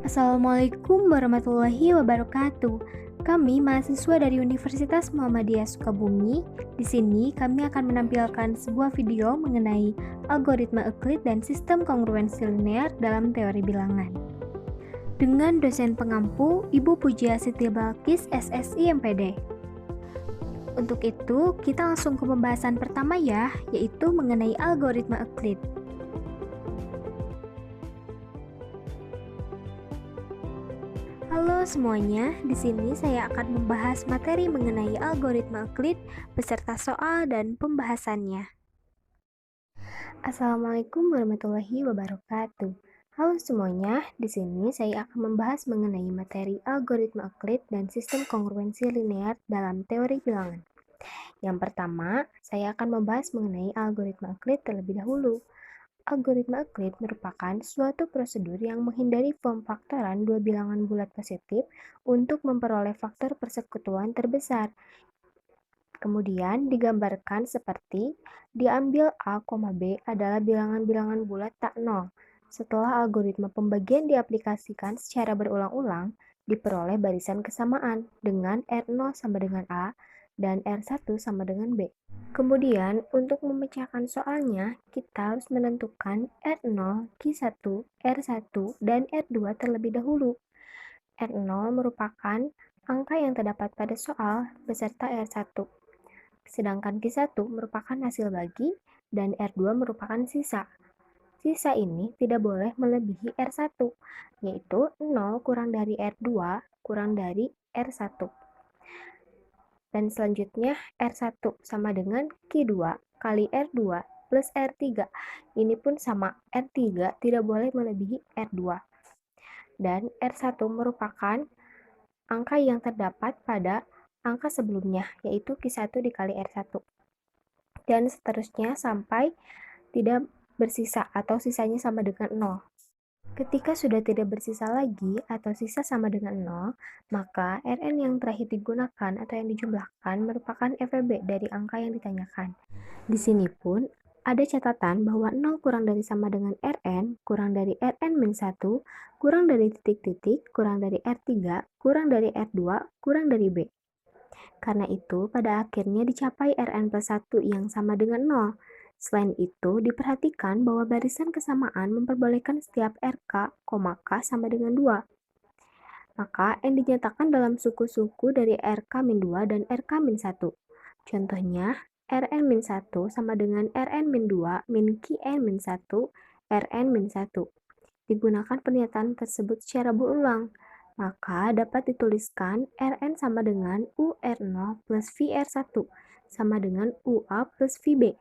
Assalamualaikum warahmatullahi wabarakatuh. Kami mahasiswa dari Universitas Muhammadiyah Sukabumi. Di sini kami akan menampilkan sebuah video mengenai algoritma Euclid dan sistem kongruensi linear dalam teori bilangan. Dengan dosen pengampu Ibu Pujia Siti Balkis SSI MPD. Untuk itu, kita langsung ke pembahasan pertama ya, yaitu mengenai algoritma Euclid. Halo semuanya, di sini saya akan membahas materi mengenai algoritma Euclid beserta soal dan pembahasannya. Assalamualaikum warahmatullahi wabarakatuh. Halo semuanya, di sini saya akan membahas mengenai materi algoritma Euclid dan sistem kongruensi linear dalam teori bilangan. Yang pertama, saya akan membahas mengenai algoritma Euclid terlebih dahulu. Algoritma Euclid merupakan suatu prosedur yang menghindari pemfaktoran dua bilangan bulat positif untuk memperoleh faktor persekutuan terbesar. Kemudian digambarkan seperti diambil A, B adalah bilangan-bilangan bulat tak nol. Setelah algoritma pembagian diaplikasikan secara berulang-ulang, diperoleh barisan kesamaan dengan R0 sama dengan A dan R1 sama dengan B. Kemudian, untuk memecahkan soalnya, kita harus menentukan R0, Q1, R1, dan R2 terlebih dahulu. R0 merupakan angka yang terdapat pada soal beserta R1, sedangkan Q1 merupakan hasil bagi dan R2 merupakan sisa. Sisa ini tidak boleh melebihi R1, yaitu 0 kurang dari R2 kurang dari R1. Dan selanjutnya R1 sama dengan Q2 kali R2 plus R3. Ini pun sama, R3 tidak boleh melebihi R2. Dan R1 merupakan angka yang terdapat pada angka sebelumnya, yaitu Q1 dikali R1. Dan seterusnya sampai tidak bersisa atau sisanya sama dengan 0. Ketika sudah tidak bersisa lagi atau sisa sama dengan 0, maka Rn yang terakhir digunakan atau yang dijumlahkan merupakan FEB dari angka yang ditanyakan. Di sini pun ada catatan bahwa 0 kurang dari sama dengan Rn, kurang dari Rn-1, kurang dari titik-titik, kurang dari R3, kurang dari R2, kurang dari B. Karena itu, pada akhirnya dicapai Rn plus 1 yang sama dengan 0. Selain itu, diperhatikan bahwa barisan kesamaan memperbolehkan setiap RK, K sama dengan 2. Maka, N dinyatakan dalam suku-suku dari RK-2 dan RK-1. Contohnya, Rn-1 sama dengan Rn-2 min Qn-1, Rn-1. Digunakan pernyataan tersebut secara berulang. Maka dapat dituliskan Rn sama dengan UR0 plus VR1 sama dengan UA plus VB.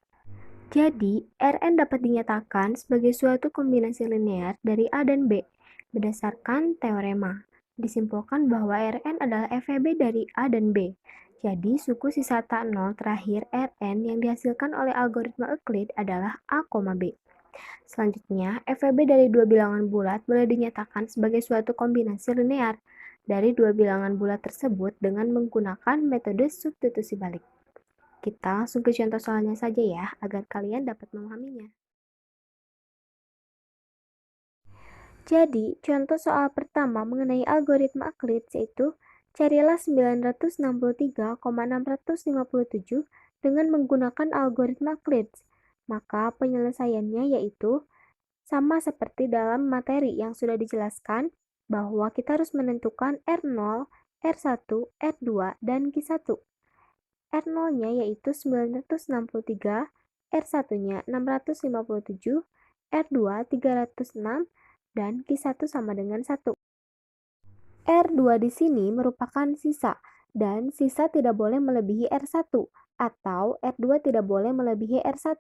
Jadi, Rn dapat dinyatakan sebagai suatu kombinasi linear dari A dan B berdasarkan teorema. Disimpulkan bahwa Rn adalah FEB dari A dan B. Jadi, suku sisa tak 0 terakhir Rn yang dihasilkan oleh algoritma Euclid adalah A, B. Selanjutnya, FEB dari dua bilangan bulat boleh dinyatakan sebagai suatu kombinasi linear dari dua bilangan bulat tersebut dengan menggunakan metode substitusi balik. Kita langsung ke contoh soalnya saja ya, agar kalian dapat memahaminya. Jadi, contoh soal pertama mengenai algoritma Euclid yaitu carilah 963,657 dengan menggunakan algoritma Euclid. Maka penyelesaiannya yaitu sama seperti dalam materi yang sudah dijelaskan bahwa kita harus menentukan R0, R1, R2, dan Q1. R0-nya yaitu 963, R1-nya 657, R2 306, dan Q1 sama dengan 1. R2 di sini merupakan sisa, dan sisa tidak boleh melebihi R1, atau R2 tidak boleh melebihi R1,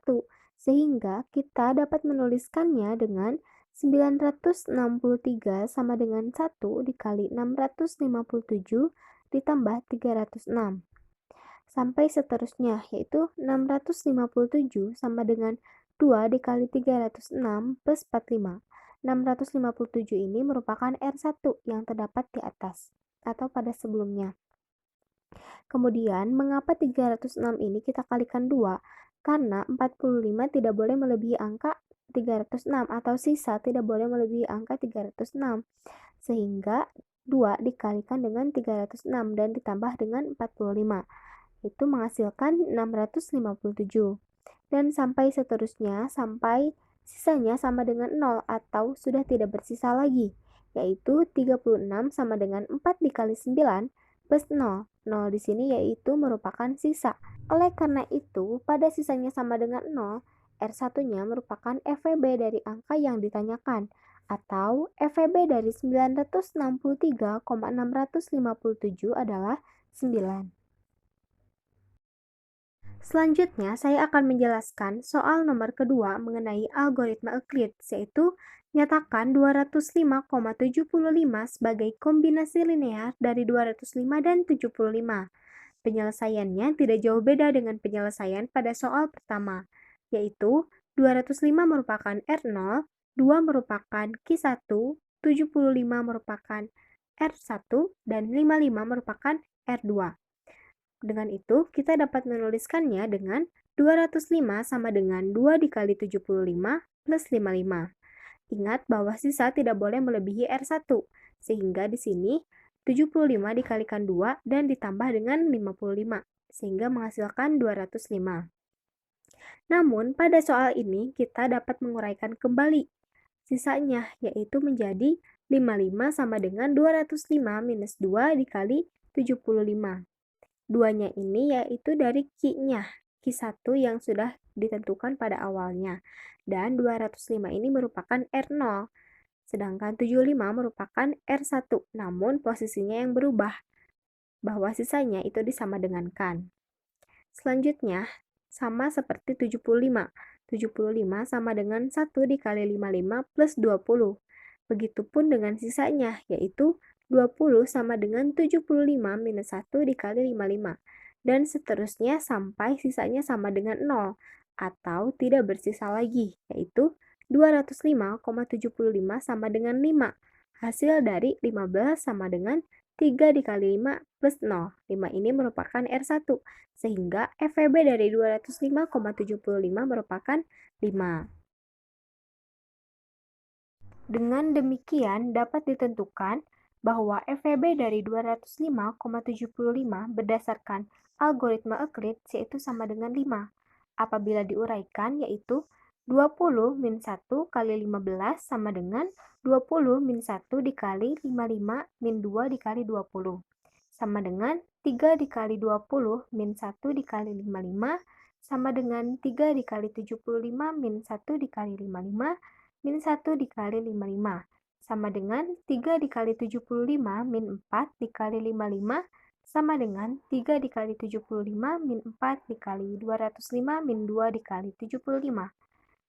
sehingga kita dapat menuliskannya dengan 963 sama dengan 1 dikali 657 ditambah 306. Sampai seterusnya, yaitu 657 sama dengan 2 dikali 306 plus 45. 657 ini merupakan R1 yang terdapat di atas, atau pada sebelumnya. Kemudian, mengapa 306 ini kita kalikan 2? Karena 45 tidak boleh melebihi angka 306 atau sisa tidak boleh melebihi angka 306. Sehingga 2 dikalikan dengan 306 dan ditambah dengan 45. Itu menghasilkan 657. Dan sampai seterusnya, sampai sisanya sama dengan 0 atau sudah tidak bersisa lagi, yaitu 36 sama dengan 4 dikali 9 plus 0. 0 di sini yaitu merupakan sisa. Oleh karena itu, pada sisanya sama dengan 0, R1-nya merupakan FVB dari angka yang ditanyakan, atau FVB dari 963,657 adalah 9. Selanjutnya, saya akan menjelaskan soal nomor kedua mengenai algoritma Euclid, yaitu nyatakan 205,75 sebagai kombinasi linear dari 205 dan 75. Penyelesaiannya tidak jauh beda dengan penyelesaian pada soal pertama, yaitu 205 merupakan R0, 2 merupakan Q1, 75 merupakan R1, dan 55 merupakan R2. Dengan itu, kita dapat menuliskannya dengan 205 sama dengan 2 dikali 75 plus 55. Ingat bahwa sisa tidak boleh melebihi R1, sehingga di sini 75 dikalikan 2 dan ditambah dengan 55, sehingga menghasilkan 205. Namun, pada soal ini kita dapat menguraikan kembali sisanya, yaitu menjadi 55 sama dengan 205 minus 2 dikali 75. Duanya ini yaitu dari Q-nya, Q1 yang sudah ditentukan pada awalnya. Dan 205 ini merupakan R0, sedangkan 75 merupakan R1, namun posisinya yang berubah, bahwa sisanya itu disamadengankan. Selanjutnya, sama seperti 75. 75 sama dengan 1 dikali 55 plus 20. Begitupun dengan sisanya, yaitu 20 sama dengan 75 minus 1 dikali 55. Dan seterusnya sampai sisanya sama dengan 0, atau tidak bersisa lagi, yaitu 205,75 sama dengan 5. Hasil dari 15 sama dengan 3 dikali 5 plus 0. 5 ini merupakan R1, sehingga FVB dari 205,75 merupakan 5. Dengan demikian, dapat ditentukan bahwa FVB dari 205,75 berdasarkan algoritma Euclid yaitu sama dengan 5. Apabila diuraikan, yaitu 20 min 1 kali 15 sama dengan 20 min 1 dikali 55 min 2 dikali 20. Sama dengan 3 dikali 20 min 1 dikali 55 sama dengan 3 dikali 75 min 1 dikali 55 min 1 dikali 55, sama dengan 3 dikali 75 min 4 dikali 55, sama dengan 3 dikali 75 min 4 dikali 205 min 2 dikali 75.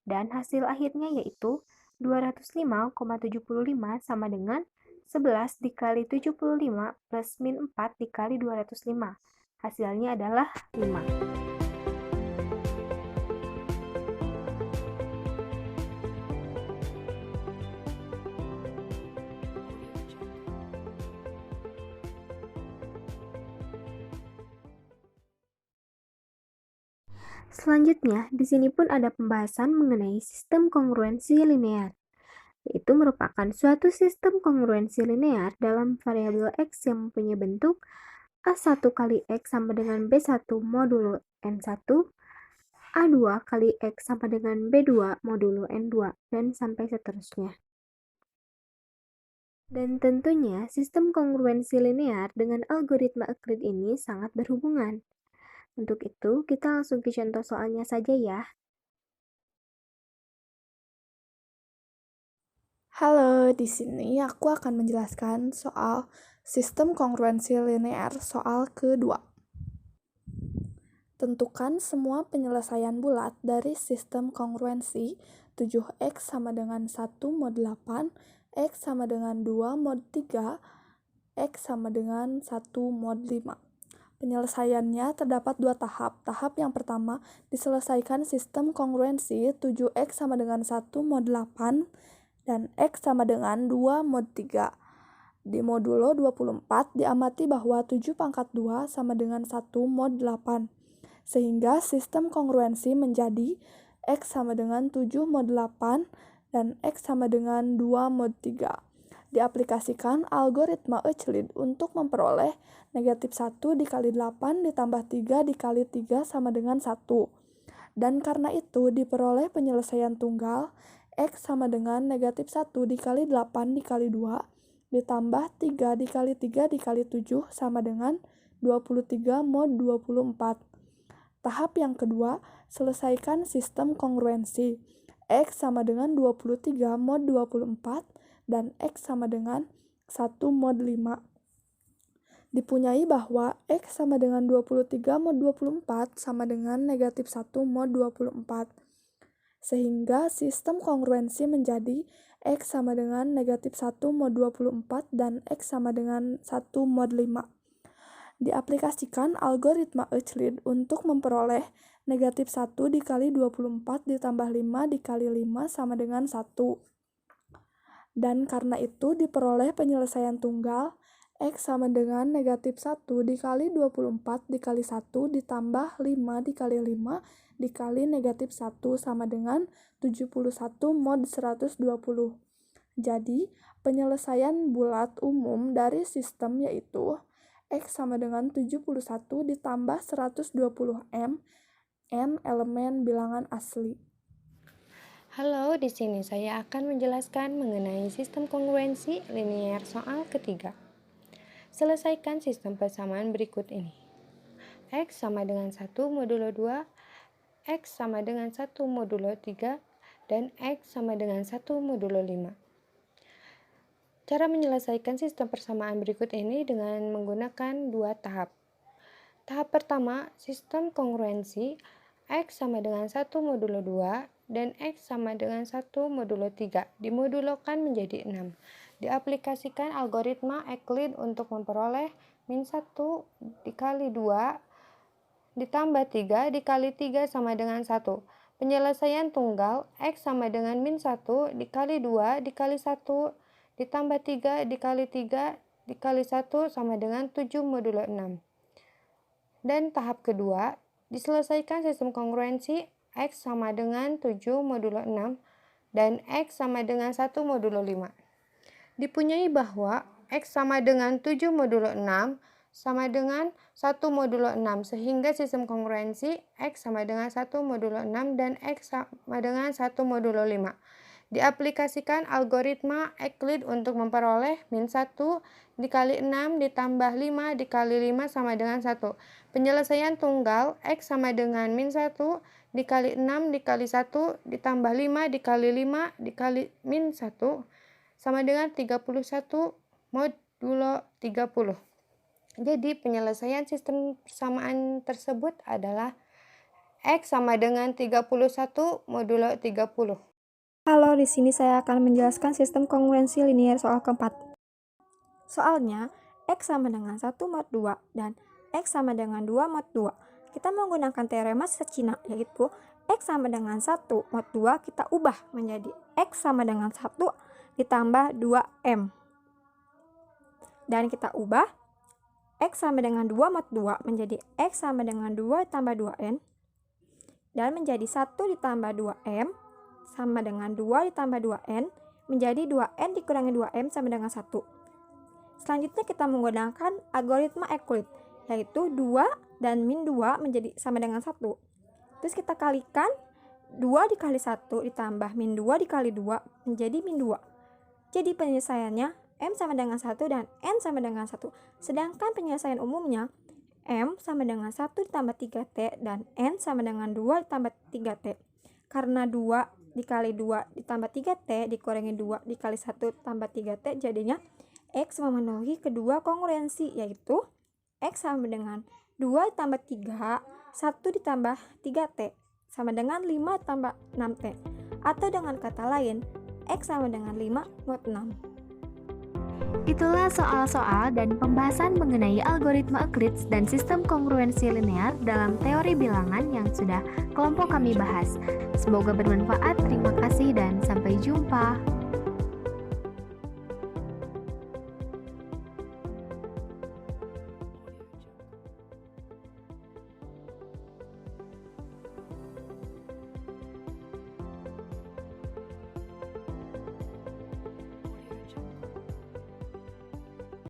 Dan hasil akhirnya yaitu 205,75 sama dengan 11 dikali 75 plus min 4 dikali 205. Hasilnya adalah 5. Selanjutnya, di sini pun ada pembahasan mengenai sistem kongruensi linear, yaitu merupakan suatu sistem kongruensi linear dalam variabel X yang mempunyai bentuk A1 kali X sama dengan B1 modulo N1, A2 kali X sama dengan B2 modulo N2, dan sampai seterusnya. Dan tentunya, sistem kongruensi linear dengan algoritma Euclid ini sangat berhubungan. Untuk itu, kita langsung ke contoh soalnya saja ya. Halo, di sini aku akan menjelaskan soal sistem kongruensi linear soal kedua. Tentukan semua penyelesaian bulat dari sistem kongruensi 7x sama dengan 1 mod 8, x sama dengan 2 mod 3, x sama dengan 1 mod 5. Penyelesaiannya terdapat dua tahap. Tahap yang pertama diselesaikan sistem kongruensi 7x sama dengan 1 mod 8 dan x sama dengan 2 mod 3. Di modulo 24 diamati bahwa 7 pangkat 2 sama dengan 1 mod 8. Sehingga sistem kongruensi menjadi x sama dengan 7 mod 8 dan x sama dengan 2 mod 3. Diaplikasikan algoritma Euclid untuk memperoleh negatif 1 dikali 8 ditambah 3 dikali 3 sama dengan 1. Dan karena itu diperoleh penyelesaian tunggal X sama dengan negatif 1 dikali 8 dikali 2 ditambah 3 dikali 3 dikali 7 sama dengan 23 mod 24. Tahap yang kedua, selesaikan sistem kongruensi. X sama dengan 23 mod 24 dan X sama dengan 1 mod 5. Dipunyai bahwa X sama dengan 23 mod 24 sama dengan negatif 1 mod 24. Sehingga sistem kongruensi menjadi X sama dengan negatif 1 mod 24 dan X sama dengan 1 mod 5. Diaplikasikan algoritma Euclid untuk memperoleh negatif 1 dikali 24 ditambah 5 dikali 5 sama dengan 1. Dan karena itu diperoleh penyelesaian tunggal X sama dengan negatif 1 dikali 24 dikali 1 ditambah 5 dikali 5 dikali negatif 1 sama dengan 71 mod 120. Jadi, penyelesaian bulat umum dari sistem yaitu X sama dengan 71 ditambah 120M, N elemen bilangan asli. Halo, di sini saya akan menjelaskan mengenai sistem kongruensi linear soal ketiga. Selesaikan sistem persamaan berikut ini. X sama dengan 1 modulo 2, X sama dengan 1 modulo 3, dan X sama dengan 1 modulo 5. Cara menyelesaikan sistem persamaan berikut ini dengan menggunakan dua tahap. Tahap pertama, sistem kongruensi X sama dengan 1 modulo 2 dan X sama dengan 1 modulo 3 dimodulokan menjadi 6. Diaplikasikan algoritma Euclid untuk memperoleh min 1 dikali 2 ditambah 3 dikali 3 sama dengan 1. Penyelesaian tunggal X sama dengan min 1 dikali 2 dikali 1 ditambah 3 dikali 3 dikali 1 sama dengan 7 modulo 6. Dan tahap kedua, diselesaikan sistem kongruensi X sama dengan 7 modulo 6 dan X sama dengan 1 modulo 5. Dipunyai bahwa X sama dengan 7 modulo 6 sama dengan 1 modulo 6 sehingga sistem kongruensi X sama dengan 1 modulo 6 dan X sama dengan 1 modulo 5. Diaplikasikan algoritma Euclid untuk memperoleh min 1 dikali 6 ditambah 5 dikali 5 sama dengan 1. Penyelesaian tunggal X sama dengan min 1 dikali 6 dikali 1 ditambah 5 dikali 5 dikali min 1 sama dengan 31 modulo 30. Jadi penyelesaian sistem persamaan tersebut adalah X sama dengan 31 modulo 30. Halo, di sini saya akan menjelaskan sistem kongruensi linear soal keempat. Soalnya, X sama dengan 1 mod 2 dan X sama dengan 2 mod 2. Kita menggunakan teorema Cina, yaitu X sama dengan 1 mod 2 kita ubah menjadi X sama dengan 1 ditambah 2M. Dan kita ubah X sama dengan 2 mod 2 menjadi X sama dengan 2 ditambah 2N. Dan menjadi 1 ditambah 2M sama dengan 2 ditambah 2N menjadi 2N dikurangi 2M sama dengan 1. Selanjutnya kita menggunakan algoritma Euclid, yaitu 2 dan min 2 menjadi sama dengan 1. Terus kita kalikan 2 dikali 1 ditambah min 2 dikali 2 menjadi min 2. Jadi penyelesaiannya M sama dengan 1 dan N sama dengan 1. Sedangkan penyelesaian umumnya M sama dengan 1 ditambah 3T dan N sama dengan 2 ditambah 3T. Karena 2 dikali 2 ditambah 3T dikurangi 2 dikali 1 tambah 3T jadinya X memenuhi kedua kongruensi, yaitu X sama dengan 2 ditambah 3, 1 ditambah 3T sama dengan 5 tambah 6T. Atau dengan kata lain, X sama dengan 5 mod 6. Itulah soal-soal dan pembahasan mengenai algoritma Euclid dan sistem kongruensi linear dalam teori bilangan yang sudah kelompok kami bahas. Semoga bermanfaat, terima kasih dan sampai jumpa.